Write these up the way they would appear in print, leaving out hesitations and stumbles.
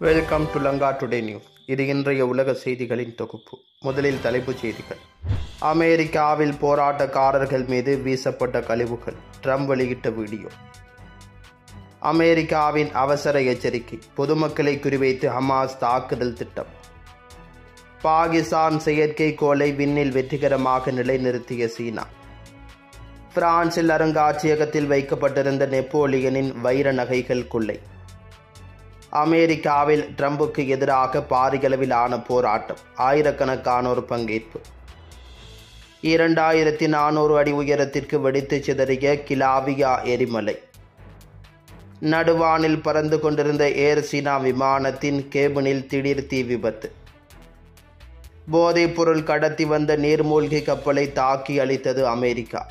Welcome to Lanka today news. இது இன்றைய உலக செய்திகளின் தொகுப்பு. முதலில் தலைப்புச் செய்திகள். அமெரிக்காவில் போராட்டக்காரர்கள் மீது வீசப்பட்ட கழிவுகள். ட்ரம்ப் வெளியிட்ட வீடியோ. அமெரிக்காவின் அவசர எச்சரிக்கை. பொதுமக்களை குறிவைத்து ஹமாஸ் தாக்குதல் திட்டம். பாகிஸ்தான் செயற்கைக்கோளை விண்ணில் வெற்றிகரமாக நிலைநிறுத்திய சீனா. பிரான்சில் அருங்காட்சியகத்தில் வைக்கப்பட்டிருந்த நெப்போலியனின் வைர நகைகள் கொள்ளை. அமெரிக்காவில் ட்ரம்புக்கு எதிராக பாரியளவிலான போராட்டம். ஆயிரக்கணக்கானோர் பங்கேற்பு. 2400 அடி உயரத்திற்கு வெடித்து சிதறிய கிளாவியா எரிமலை. நடுவானில் பறந்து கொண்டிருந்த ஏர் சீனா விமானத்தின் கேபினில் திடீர் தீ விபத்து. போதைப் பொருள் கடத்தி வந்த நீர்மூழ்கி கப்பலை தாக்கி அழித்தது அமெரிக்கா.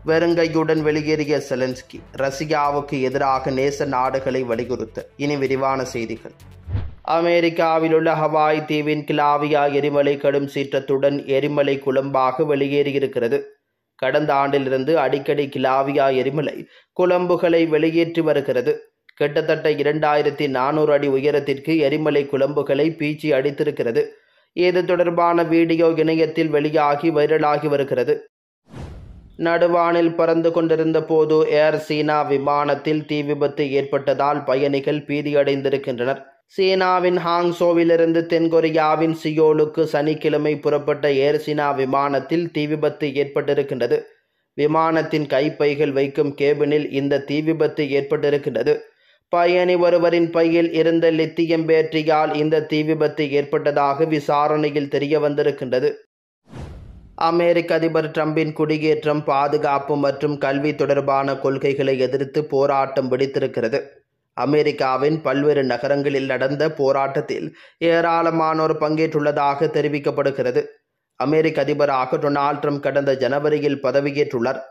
வெறுங்கையுடன் வெளியேறிய செலன்ஸ்கி. ரஷ்யாவுக்கு எதிராக நேச நாடுகளை வலியுறுத்த. இனி விரிவான செய்திகள். அமெரிக்காவில் உள்ள ஹவாய் தீவின் கிளாவியா எரிமலை கடும் சீற்றத்துடன் எரிமலை குழம்பாக வெளியேறியிருக்கிறது. கடந்த ஆண்டிலிருந்து அடிக்கடி கிளாவியா எரிமலை குழம்புகளை வெளியேற்றி வருகிறது. கிட்டத்தட்ட 2400 அடி உயரத்திற்கு எரிமலை குழம்புகளை பீச்சி அடித்திருக்கிறது. இது தொடர்பான வீடியோ இணையத்தில் வெளியாகி வைரலாகி வருகிறது. நடுவானில் பறந்து கொண்டிருந்த போது ஏர் சீனா விமானத்தில் தீ விபத்து ஏற்பட்டதால் பயணிகள் பீதியடைந்திருக்கின்றனர். சீனாவின் ஹாங்சோவிலிருந்து தென்கொரியாவின் சியோலுக்கு சனிக்கிழமை புறப்பட்ட ஏர் சீனா விமானத்தில் தீ விபத்து ஏற்பட்டிருக்கின்றது. விமானத்தின் கைப்பைகள் வைக்கும் கேபினில் இந்த தீ விபத்து ஏற்பட்டிருக்கின்றது. பயணி ஒருவரின் பையில் இருந்த லித்தியம் பேட்டரியால் இந்த தீ விபத்து ஏற்பட்டதாக விசாரணையில் தெரிய வந்திருக்கின்றது. அமெரிக்க அதிபர் ட்ரம்பின் குடியேற்றம், பாதுகாப்பு மற்றும் கல்வி தொடர்பான கொள்கைகளை எதிர்த்து போராட்டம் வெடித்திருக்கிறது. அமெரிக்காவின் பல்வேறு நகரங்களில் நடந்த போராட்டத்தில் ஏராளமானோர் பங்கேற்றுள்ளதாக தெரிவிக்கப்படுகிறது. அமெரிக்க அதிபராக டொனால்ட் ட்ரம்ப் கடந்த ஜனவரியில் பதவியேற்றுள்ளார்.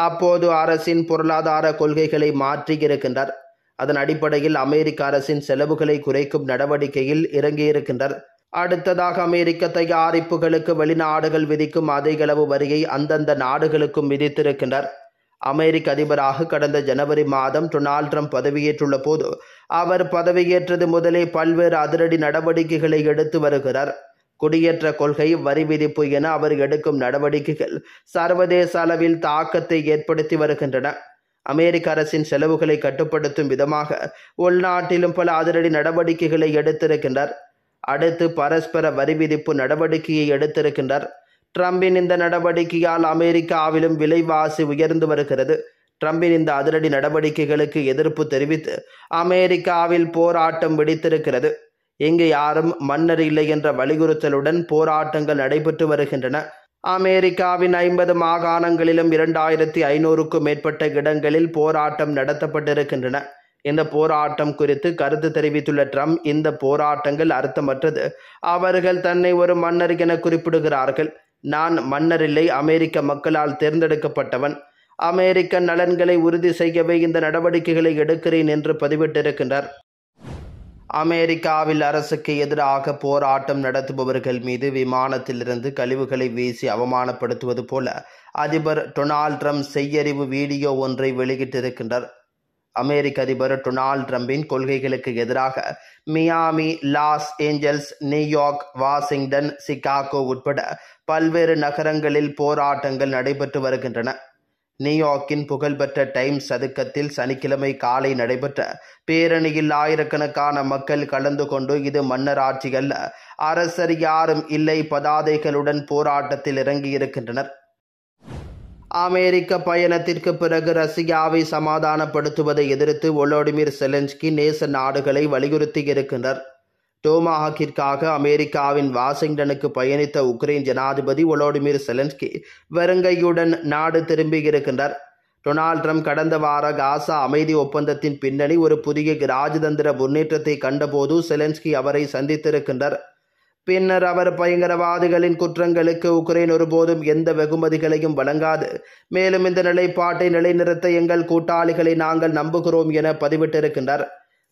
அப்போது அரசின் பொருளாதார கொள்கைகளை மாற்றியிருக்கின்றார். அதன் அடிப்படையில் அமெரிக்க அரசின் செலவுகளை குறைக்கும் நடவடிக்கையில் இறங்கியிருக்கின்றார். அடுத்ததாக அமெரிக்க தயாரிப்புகளுக்கு வெளிநாடுகள் விதிக்கும் அதிகளவு வரியை அந்தந்த நாடுகளுக்கும் விதித்திருக்கின்றார். அமெரிக்க அதிபராக கடந்த ஜனவரி மாதம் டொனால்ட் ட்ரம்ப் பதவியேற்றுள்ள போது அவர் பதவியேற்றது முதலே பல்வேறு அதிரடி நடவடிக்கைகளை எடுத்து வருகிறார். குடியேற்ற கொள்கை, வரி விதிப்பு என அவர் எடுக்கும் நடவடிக்கைகள் சர்வதேச அளவில் தாக்கத்தை ஏற்படுத்தி வருகின்றன. அமெரிக்க அரசின் செலவுகளை கட்டுப்படுத்தும் விதமாக உள்நாட்டிலும் பல அதிரடி நடவடிக்கைகளை எடுத்திருக்கின்றார். அடுத்து பரஸ்பர வரி விதிப்பு நடவடிக்கையை எடுத்திருக்கின்றார். ட்ரம்பின் இந்த நடவடிக்கையால் அமெரிக்காவிலும் விலைவாசி உயர்ந்து வருகிறது. ட்ரம்பின் இந்த அதிரடி நடவடிக்கைகளுக்கு எதிர்ப்பு தெரிவித்து அமெரிக்காவில் போராட்டம் வெடித்திருக்கிறது. இங்கு யாரும் மன்னர் இல்லை என்ற வலியுறுத்தலுடன் போராட்டங்கள் நடைபெற்று வருகின்றன. அமெரிக்காவின் 50 மாகாணங்களிலும் 2500க்கும் மேற்பட்ட இடங்களில் போராட்டம் நடத்தப்பட்டிருக்கின்றன. இந்த போராட்டம் குறித்து கருத்து தெரிவித்துள்ள ட்ரம்ப், இந்த போராட்டங்கள் அர்த்தமற்றது. அவர்கள் தன்னை ஒரு மன்னர் என குறிப்பிடுகிறார்கள். நான் மன்னர் இல்லை, அமெரிக்க மக்களால் தேர்ந்தெடுக்கப்பட்டவன். அமெரிக்க நலன்களை உறுதி செய்யவே இந்த நடவடிக்கைகளை எடுக்கிறேன் என்று பதிவிட்டிருக்கின்றார். அமெரிக்காவில் அரசுக்கு எதிராக போராட்டம் நடத்துபவர்கள் மீது விமானத்திலிருந்து கழிவுகளை வீசி அவமானப்படுத்துவது போல அதிபர் டொனால்ட் ட்ரம்ப் செய்யறிவு வீடியோ ஒன்றை வெளியிட்டிருக்கின்றார். அமெரிக்க அதிபர் டொனால்ட் ட்ரம்பின் கொள்கைகளுக்கு எதிராக Miami, Los Angeles, New York, Washington, Chicago உட்பட பல்வேறு நகரங்களில் போராட்டங்கள் நடைபெற்று வருகின்றன. நியூயார்க்கின் புகழ்பெற்ற டைம்ஸ் சதுக்கத்தில் சனிக்கிழமை காலை நடைபெற்ற பேரணியில் ஆயிரக்கணக்கான மக்கள் கலந்து கொண்டு இது மன்னராட்சி அல்ல, அரசர் யாரும் இல்லை பதாதைகளுடன் போராட்டத்தில் இறங்கியிருக்கின்றனர். அமெரிக்க பயணத்திற்கு பிறகு ரஷ்யாவை சமாதானப்படுத்துவதை எதிர்த்து வோலோடிமிர் செலன்ஸ்கி நேச நாடுகளை வலியுறுத்தி இருக்கின்றார். டோமாஹாக்கிற்காக அமெரிக்காவின் வாஷிங்டனுக்கு பயணித்த உக்ரைன் ஜனாதிபதி வோலோடிமிர் செலன்ஸ்கி வெறுங்கையுடன் நாடு திரும்பியிருக்கின்றார். டொனால்ட் ட்ரம்ப் கடந்த வார காசா அமைதி ஒப்பந்தத்தின் பின்னணி ஒரு புதிய ராஜதந்திர முன்னேற்றத்தை கண்டபோது செலன்ஸ்கி அவரை சந்தித்திருக்கின்றார். பின்னர் அவர் பயங்கரவாதிகளின் குற்றங்களுக்கு உக்ரைன் ஒருபோதும் எந்த வெகுமதிகளையும் வழங்காது, மேலும் இந்த நிலைப்பாட்டை நிலைநிறுத்த எங்கள் கூட்டாளிகளை நாங்கள் நம்புகிறோம் என பதிவிட்டிருக்கின்றார்.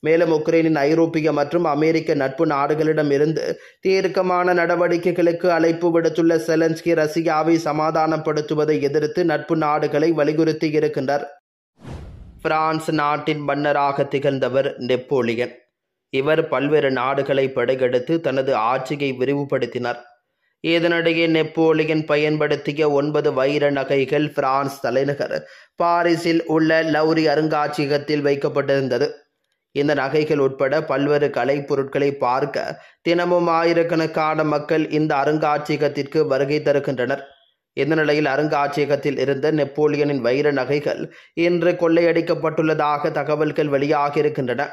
மேலும் உக்ரைனின் ஐரோப்பிய மற்றும் அமெரிக்க நட்பு நாடுகளிடம் இருந்து தீர்க்கமான நடவடிக்கைகளுக்கு அழைப்பு விடுத்துள்ள செலன்ஸ்கி ரஷ்யாவை சமாதானப்படுத்துவதை எதிர்த்து நட்பு நாடுகளை வலியுறுத்தி இருக்கின்றார். பிரான்ஸ் நாட்டின் மன்னராக திகழ்ந்தவர் நெப்போலியன். இவர் பல்வேறு நாடுகளை படையெடுத்து தனது ஆட்சியை விரிவுபடுத்தினார். இதனிடையே நெப்போலியன் பயன்படுத்திய 9 வைர நகைகள் பிரான்ஸ் தலைநகர் பாரிஸில் உள்ள லவ்ரி அருங்காட்சியகத்தில் வைக்கப்பட்டிருந்தது. இந்த நகைகள் உட்பட பல்வேறு கலைப்பொருட்களை பார்க்க தினமும் ஆயிரக்கணக்கான மக்கள் இந்த அருங்காட்சியகத்திற்கு வருகை தருகின்றனர். இந்த நிலையில் அருங்காட்சியகத்தில் இருந்த நெப்போலியனின் வைர நகைகள் இன்று கொள்ளையடிக்கப்பட்டுள்ளதாக தகவல்கள் வெளியாகியிருக்கின்றன.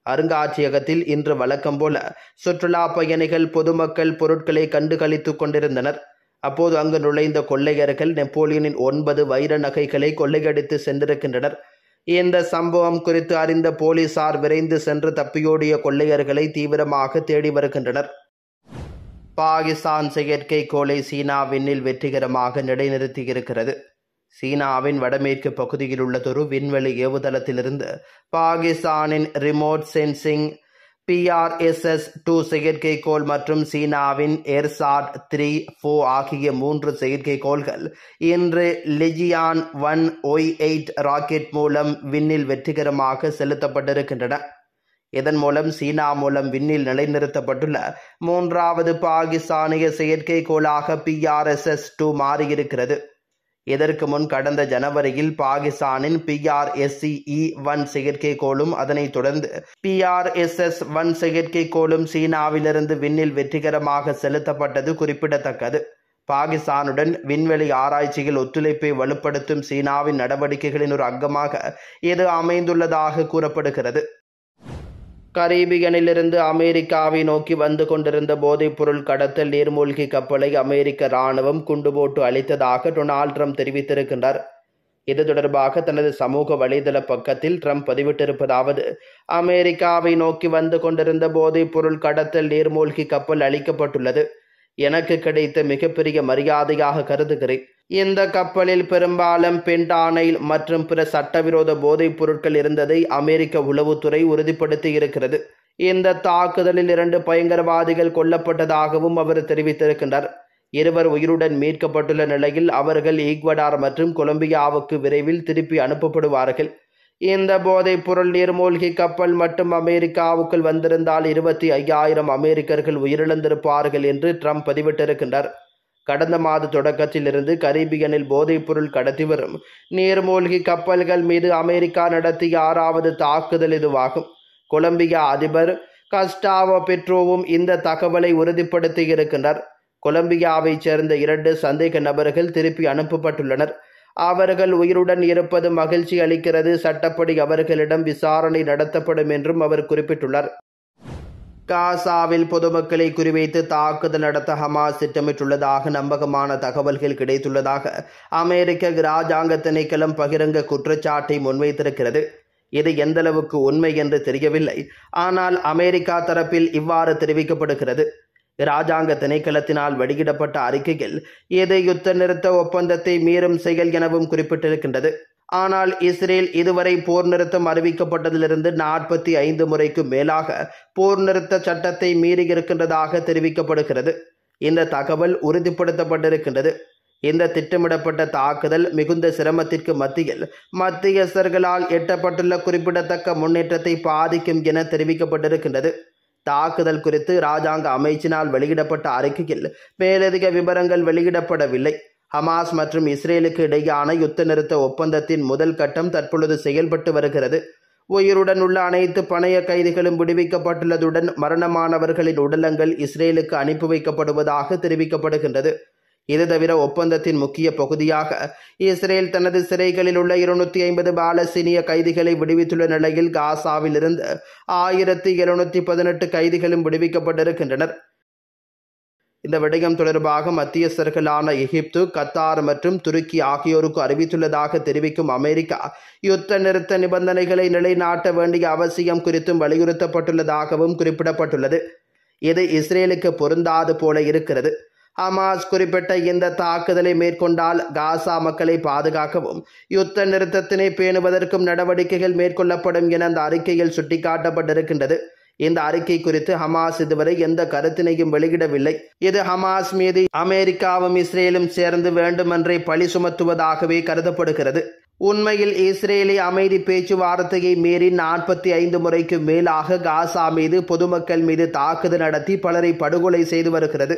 அருங்காட்சியகத்தில் இன்று வழக்கம் போல சுற்றுலா பயணிகள் பொதுமக்கள் பொருட்களை கண்டுகளித்துக் கொண்டிருந்தனர். அப்போது அங்கு நுழைந்த கொள்ளையர்கள் நெப்போலியனின் 9 வைர நகைகளை கொள்ளையடித்து சென்றிருக்கின்றனர். இந்த சம்பவம் குறித்து அறிந்த போலீசார் விரைந்து சென்று தப்பியோடிய கொள்ளையர்களை தீவிரமாக தேடி வருகின்றனர். பாகிஸ்தான் செயற்கைக்கோளை சீனா விண்ணில் வெற்றிகரமாக நிலைநிறுத்தியிருக்கிறது. சீனாவின் வடமேற்கு பகுதியில் உள்ளதொரு விண்வெளி ஏவுதளத்திலிருந்து பாகிஸ்தானின் ரிமோட் சென்சிங் PRSS-2 செயற்கைக்கோள் மற்றும் சீனாவின் எர்சாட் 3-4 ஆகிய 3 செயற்கைக்கோள்கள் இன்று லிஜியான் 1Y8 ராக்கெட் மூலம் விண்ணில் வெற்றிகரமாக செலுத்தப்பட்டிருக்கின்றன. இதன் மூலம் சீனா மூலம் விண்ணில் நிலைநிறுத்தப்பட்டுள்ள 3வது பாகிஸ்தானிய செயற்கைக்கோளாக PRSS-2 மாறியிருக்கிறது. இதற்கு முன் கடந்த ஜனவரியில் பாகிஸ்தானின் PRSE-1 செயற்கைக்கோளும் அதனைத் தொடர்ந்து PRSS-1 செயற்கைக்கோளும் சீனாவிலிருந்து விண்ணில் வெற்றிகரமாக செலுத்தப்பட்டது குறிப்பிடத்தக்கது. பாகிஸ்தானுடன் விண்வெளி ஆராய்ச்சியில் ஒத்துழைப்பை வலுப்படுத்தும் சீனாவின் நடவடிக்கைகளின் ஒரு அங்கமாக இது அமைந்துள்ளதாக கூறப்படுகிறது. கரீபியனிலிருந்து அமெரிக்காவை நோக்கி வந்து கொண்டிருந்த போதைப்பொருள் கடத்தல் நீர்மூழ்கி கப்பலை அமெரிக்க இராணுவம் குண்டு போட்டு அழித்ததாக டொனால்ட் ட்ரம்ப் தெரிவித்திருக்கின்றார். இது தொடர்பாக தனது சமூக வலைதள பக்கத்தில் ட்ரம்ப் பதிவிட்டிருப்பதாவது: அமெரிக்காவை நோக்கி வந்து கொண்டிருந்த போதைப்பொருள் கடத்தல் நீர்மூழ்கி கப்பல் அழிக்கப்பட்டுள்ளது. எனக்கு கிடைத்த மிகப்பெரிய மரியாதையாக கருதுகிறேன். இந்த கப்பலில் பெரும்பாலும் பென்டானைல் மற்றும் பிற சட்டவிரோத போதைப் பொருட்கள் இருந்ததை அமெரிக்க உளவுத்துறை உறுதிப்படுத்தி இருக்கிறது. இந்த தாக்குதலில் 2 பயங்கரவாதிகள் கொல்லப்பட்டதாகவும் அவர் தெரிவித்திருக்கின்றார். 2 உயிருடன் மீட்கப்பட்டுள்ள நிலையில் அவர்கள் ஈக்வடார் மற்றும் கொலம்பியாவுக்கு விரைவில் திருப்பி அனுப்பப்படுவார்கள். இந்த போதைப் பொருள் நீர்மூழ்கி கப்பல் மட்டும் அமெரிக்காவுக்குள் வந்திருந்தால் 25,000 அமெரிக்கர்கள் உயிரிழந்திருப்பார்கள் என்று ட்ரம்ப் பதிவிட்டிருக்கின்றார். கடந்த மாத தொடக்கத்தில் இருந்து கரீபியனில் போதைப் பொருள் கடத்தி வரும் நீர்மூழ்கி கப்பல்கள் மீது அமெரிக்கா நடத்திய 6வது தாக்குதல் இதுவாகும். கொலம்பியா அதிபர் கஸ்டாவோ பெட்ரோவும் இந்த தகவலை உறுதிப்படுத்தியிருக்கின்றார். கொலம்பியாவைச் சேர்ந்த 2 சந்தேக நபர்கள் திருப்பி அனுப்பப்பட்டுள்ளனர். அவர்கள் உயிருடன் இருப்பது மகிழ்ச்சி அளிக்கிறது. சட்டப்படி அவர்களிடம் விசாரணை நடத்தப்படும் என்றும் அவர் குறிப்பிட்டுள்ளார். காசாவில் பொதுமக்களை குறிவைத்து தாக்குதல் நடத்த ஹமாஸ் திட்டமிட்டுள்ளதாக நம்பகமான தகவல்கள் கிடைத்துள்ளதாக அமெரிக்க இராஜாங்க திணைக்களம் பகிரங்க குற்றச்சாட்டை முன்வைத்திருக்கிறது. இது எந்தளவுக்கு உண்மை என்று தெரியவில்லை. ஆனால் அமெரிக்கா தரப்பில் இவ்வாறு தெரிவிக்கப்படுகிறது. இராஜாங்க திணைக்களத்தினால் வெளியிடப்பட்ட அறிக்கையில் இது யுத்த நிறுத்த ஒப்பந்தத்தை மீறும் செயல் எனவும் குறிப்பிட்டிருக்கின்றது. ஆனால் இஸ்ரேல் இதுவரை போர் நிறுத்தம் அறிவிக்கப்பட்டதிலிருந்து 45 முறைக்கு மேலாக போர் நிறுத்த சட்டத்தை மீறியிருக்கின்றதாக தெரிவிக்கப்படுகிறது. இந்த தகவல் உறுதிப்படுத்தப்பட்டிருக்கின்றது. இந்த திட்டமிடப்பட்ட தாக்குதல் மிகுந்த சிரமத்திற்கு மத்தியில் மத்தியஸ்தர்களால் எட்டப்பட்டுள்ள குறிப்பிடத்தக்க முன்னேற்றத்தை பாதிக்கும் என தெரிவிக்கப்பட்டிருக்கின்றது. தாக்குதல் குறித்து இராஜாங்க அமைச்சினால் வெளியிடப்பட்ட அறிக்கையில் மேலதிக விவரங்கள் வெளியிடப்படவில்லை. ஹமாஸ் மற்றும் இஸ்ரேலுக்கு இடையான யுத்த நிறுத்த ஒப்பந்தத்தின் முதல் கட்டம் தற்பொழுது செயல்பட்டு வருகிறது. உயிருடன் உள்ள அனைத்து பணைய கைதிகளும் விடுவிக்கப்பட்டுள்ளதுடன் மரணமானவர்களின் உடலங்கள் இஸ்ரேலுக்கு அனுப்பி வைக்கப்படுவதாக தெரிவிக்கப்படுகின்றது. இது தவிர ஒப்பந்தத்தின் முக்கிய பகுதியாக இஸ்ரேல் தனது சிறைகளில் உள்ள 250 பாலஸ்தீனிய கைதிகளை விடுவித்துள்ள நிலையில் காசாவில் இருந்து 1718 கைதிகளும் விடுவிக்கப்பட்டிருக்கின்றனர். இந்த விடயம் தொடர்பாக மத்தியஸ்தர்களான எகிப்து, கத்தார் மற்றும் துருக்கி ஆகியோருக்கு அறிவித்துள்ளதாக தெரிவிக்கும் அமெரிக்கா யுத்த நிறுத்த நிபந்தனைகளை நிலைநாட்ட வேண்டிய அவசியம் குறித்தும் வலியுறுத்தப்பட்டுள்ளதாகவும் குறிப்பிடப்பட்டுள்ளது. இது இஸ்ரேலுக்கு பொருந்தாது போல இருக்கிறது. ஹமாஸ் குறிப்பிட்ட இந்த தாக்குதலை மேற்கொண்டால் காசா மக்களை பாதுகாக்கவும் யுத்த நிறுத்தத்தினை பேணுவதற்கும் நடவடிக்கைகள் மேற்கொள்ளப்படும் என அந்த அறிக்கையில் சுட்டிக்காட்டப்பட்டிருக்கின்றது. இந்த அறிக்கை குறித்து ஹமாஸ் இதுவரை எந்த கருத்தினையும் வெளியிடவில்லை. இது ஹமாஸ் மீது அமெரிக்காவும் இஸ்ரேலும் சேர்ந்து வேண்டுமென்றே பழி சுமத்துவதாகவே கருதப்படுகிறது. உண்மையில் இஸ்ரேலி அமைதி பேச்சுவார்த்தையை மீறி 45 முறைக்கு மேலாக காசா மீது பொதுமக்கள் மீது தாக்குதல் நடத்தி பலரை படுகொலை செய்து வருகிறது.